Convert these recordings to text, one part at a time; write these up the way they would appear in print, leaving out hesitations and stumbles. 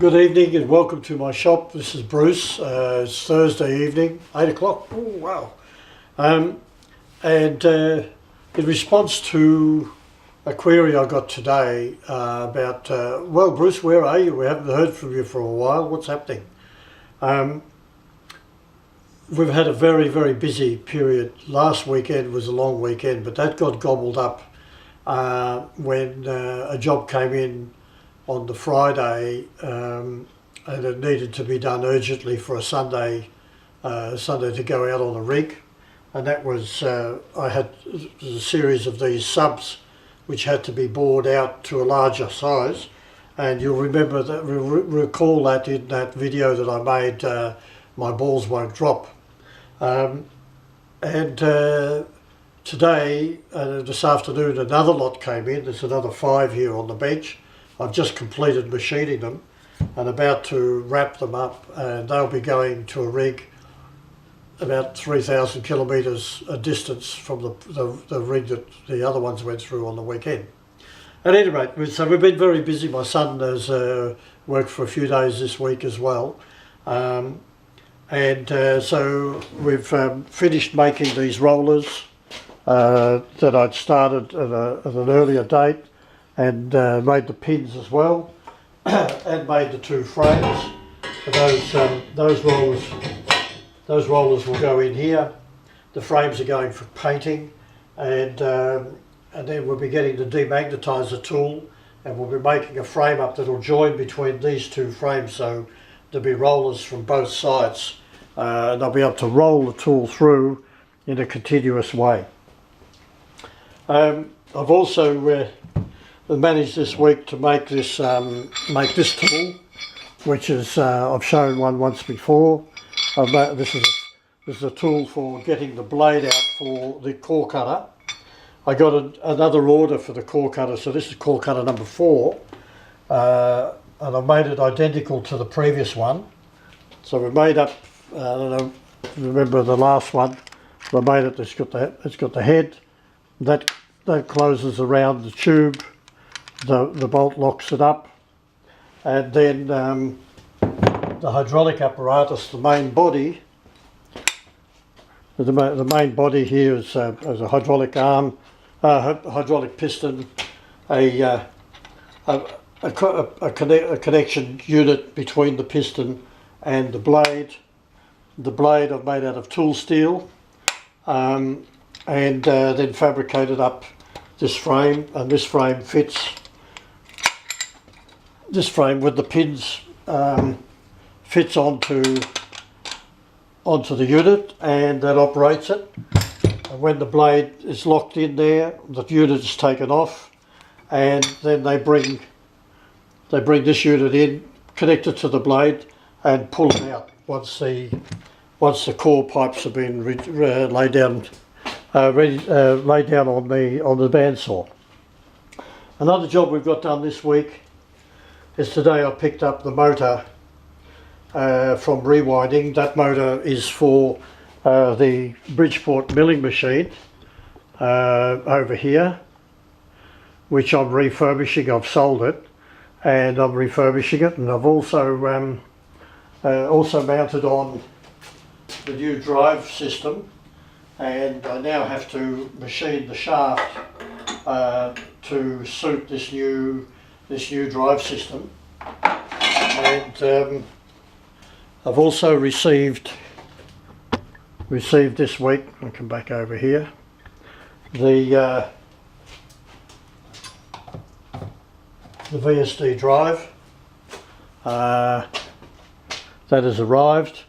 Good evening and welcome to my shop. This is Bruce. It's Thursday evening, 8 o'clock. Oh, wow. In response to a query I got today about, well, Bruce, where are you? We haven't heard from you for a while. What's happening? We've had a very, very busy period. Last weekend was a long weekend, but that got gobbled up when a job came in on the Friday, and it needed to be done urgently for a Sunday to go out on a rig, and that was I had a series of these subs which had to be bored out to a larger size, and you'll remember that, recall that in that video that I made, my balls won't drop, today, this afternoon, another lot came in. There's another 5 here on the bench. I've just completed machining them and about to wrap them up, and they'll be going to a rig about 3,000 kilometres a distance from the rig that the other ones went through on the weekend. At any rate, so we've been very busy. My son has worked for a few days this week as well. So we've finished making these rollers that I'd started at an earlier date, and made the pins as well, and made the two frames. Those rollers will go in here. The frames are going for painting, and then we'll be getting the demagnetizer tool, and we'll be making a frame up that will join between these two frames, so there'll be rollers from both sides, and I'll be able to roll the tool through in a continuous way. I've also managed this week to make this tool, which is I've shown one once before. This is a tool for getting the blade out for the core cutter. I got another order for the core cutter, so this is core cutter number 4, and I made it identical to the previous one. So we made up, I don't know, remember the last one, I made it. It's got the head that closes around the tube. The bolt locks it up, and then the hydraulic apparatus, the main body. The main body here is a hydraulic arm, hydraulic piston, a connection unit between the piston and the blade. The blade I've made out of tool steel, and then fabricated up this frame, and this frame fits. This frame with the pins fits onto the unit, and that operates it. And when the blade is locked in there, the unit is taken off, and then they bring this unit in, connect it to the blade, and pull it out once the core pipes have been laid down on the bandsaw. Another job we've got done this week is today I picked up the motor from Rewinding. That motor is for the Bridgeport milling machine over here, which I'm refurbishing. I've sold it and I'm refurbishing it, and I've also mounted on the new drive system, and I now have to machine the shaft to suit this new drive system. And I've also received this week, I'll come back over here, the VSD drive that has arrived,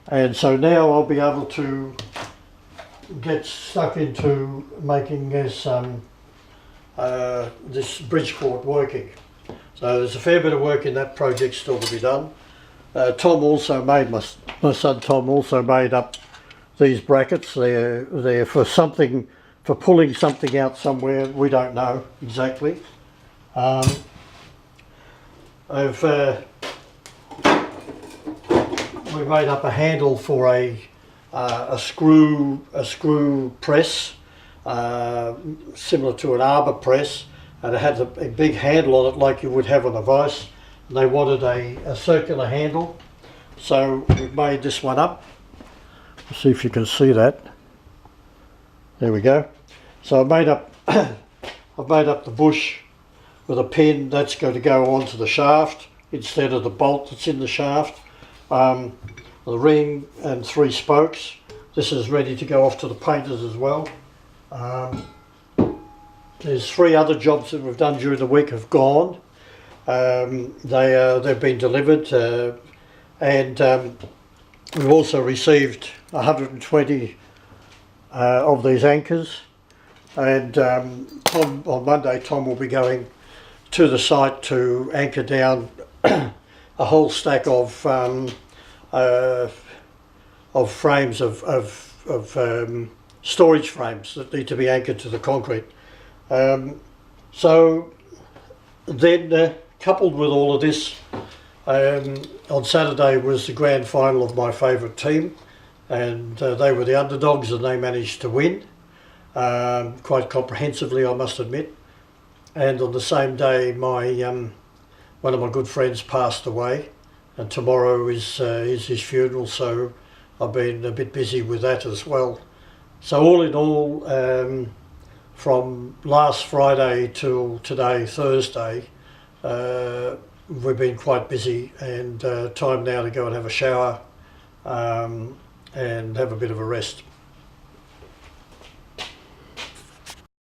and so now I'll be able to get stuck into making this Bridgeport working. So there's a fair bit of work in that project still to be done. Tom also made, my son Tom also made up these brackets. They're for something, for pulling something out somewhere, we don't know exactly. We made up a handle for a screw press, similar to an arbor press, and it had a big handle on it like you would have on a vise, They wanted a circular handle, so we've made this one up. Let's see if you can see that. There we go. So I've made up the bush with a pin that's going to go onto the shaft instead of the bolt that's in the shaft. The ring and 3 spokes. This is ready to go off to the painters as well. There's 3 other jobs that we've done during the week have gone. They've been delivered, and we've also received 120 of these anchors. And Tom, on Monday, Tom will be going to the site to anchor down a whole stack of frames of storage frames that need to be anchored to the concrete. So then, coupled with all of this, on Saturday was the grand final of my favourite team, and they were the underdogs and they managed to win quite comprehensively, I must admit. And on the same day, one of my good friends passed away, and tomorrow is his funeral, so I've been a bit busy with that as well. So all in all, from last Friday till today, Thursday, we've been quite busy, and time now to go and have a shower and have a bit of a rest.